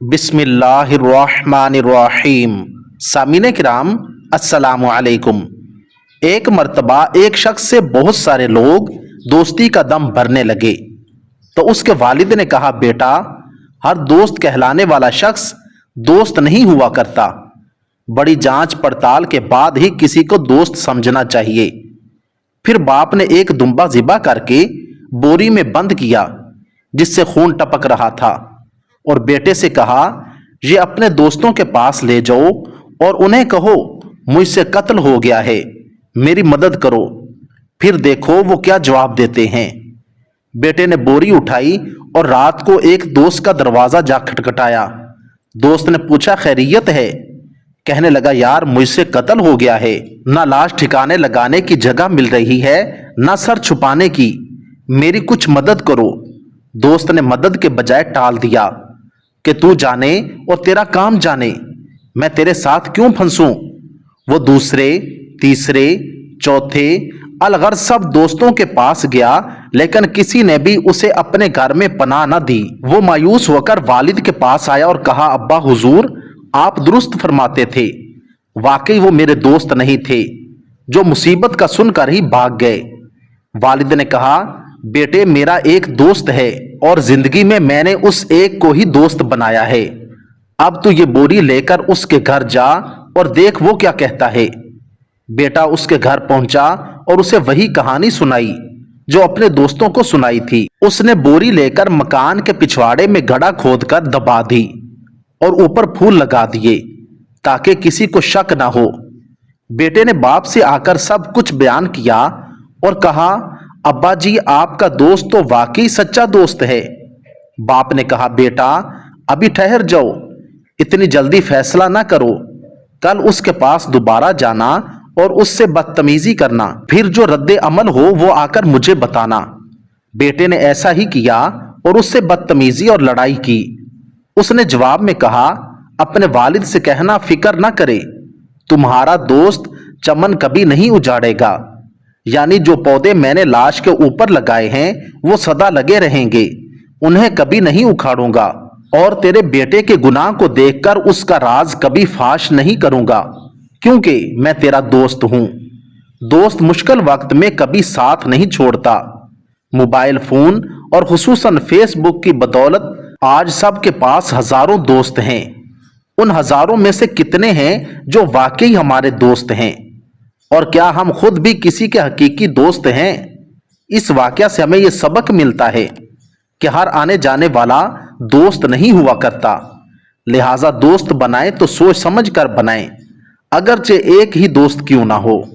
बिस्मिल्लाहिर्रहमानिर्रहीम। सामीन किराम अस्सलामु अलैकुम। एक मर्तबा एक शख्स से बहुत सारे लोग दोस्ती का दम भरने लगे तो उसके वालिद ने कहा, बेटा, हर दोस्त कहलाने वाला शख्स दोस्त नहीं हुआ करता। बड़ी जांच पड़ताल के बाद ही किसी को दोस्त समझना चाहिए। फिर बाप ने एक दुम्बा ज़िबा करके बोरी में बंद किया जिससे खून टपक रहा था और बेटे से कहा, ये अपने दोस्तों के पास ले जाओ और उन्हें कहो मुझसे कत्ल हो गया है, मेरी मदद करो। फिर देखो वो क्या जवाब देते हैं। बेटे ने बोरी उठाई और रात को एक दोस्त का दरवाजा जा खटखटाया। दोस्त ने पूछा, खैरियत है? कहने लगा, यार, मुझसे कत्ल हो गया है। ना लाश ठिकाने लगाने की जगह मिल रही है, ना सर छुपाने की, मेरी कुछ मदद करो। दोस्त ने मदद के बजाय टाल दिया कि तू जाने और तेरा काम जाने, मैं तेरे साथ क्यों फंसूं। वो दूसरे, तीसरे, चौथे, अलगर सब दोस्तों के पास गया, लेकिन किसी ने भी उसे अपने घर में पनाह न दी। वो मायूस होकर वालिद के पास आया और कहा, अब्बा हुजूर, आप दुरुस्त फरमाते थे, वाकई वो मेरे दोस्त नहीं थे जो मुसीबत का सुनकर ही भाग गए। वालिद ने कहा, बेटे, मेरा एक दोस्त है और जिंदगी में मैंने उस एक को ही दोस्त बनाया है। अब तू ये बोरी लेकर उसके घर जा और देख वो क्या कहता है। बेटा उसके घर पहुंचा और उसे वही कहानी सुनाई जो अपने दोस्तों को सुनाई थी। उसने बोरी लेकर मकान के पिछवाड़े में गड्ढा खोदकर दबा दी और ऊपर फूल लगा दिए ताकि किसी को शक ना हो। बेटे ने बाप से आकर सब कुछ बयान किया और कहा, अब्बा जी, आपका दोस्त तो वाकई सच्चा दोस्त है। बाप ने कहा, बेटा, अभी ठहर जाओ, इतनी जल्दी फैसला ना करो। कल उसके पास दोबारा जाना और उससे बदतमीजी करना, फिर जो रद्दे अमल हो वो आकर मुझे बताना। बेटे ने ऐसा ही किया और उससे बदतमीजी और लड़ाई की। उसने जवाब में कहा, अपने वालिद से कहना फिक्र ना करे, तुम्हारा दोस्त चमन कभी नहीं उजाड़ेगा, यानी जो पौधे मैंने लाश के ऊपर लगाए हैं वो सदा लगे रहेंगे, उन्हें कभी नहीं उखाड़ूंगा और तेरे बेटे के गुनाह को देखकर उसका राज कभी फाश नहीं करूंगा, क्योंकि मैं तेरा दोस्त हूं। दोस्त मुश्किल वक्त में कभी साथ नहीं छोड़ता। मोबाइल फोन और खुसूसन फेसबुक की बदौलत आज सबके पास हजारों दोस्त हैं। उन हजारों में से कितने हैं जो वाकई हमारे दोस्त हैं, और क्या हम खुद भी किसी के हकीकी दोस्त हैं? इस वाकया से हमें यह सबक मिलता है कि हर आने जाने वाला दोस्त नहीं हुआ करता। लिहाजा दोस्त बनाए तो सोच समझ कर बनाएं, अगरचे एक ही दोस्त क्यों ना हो।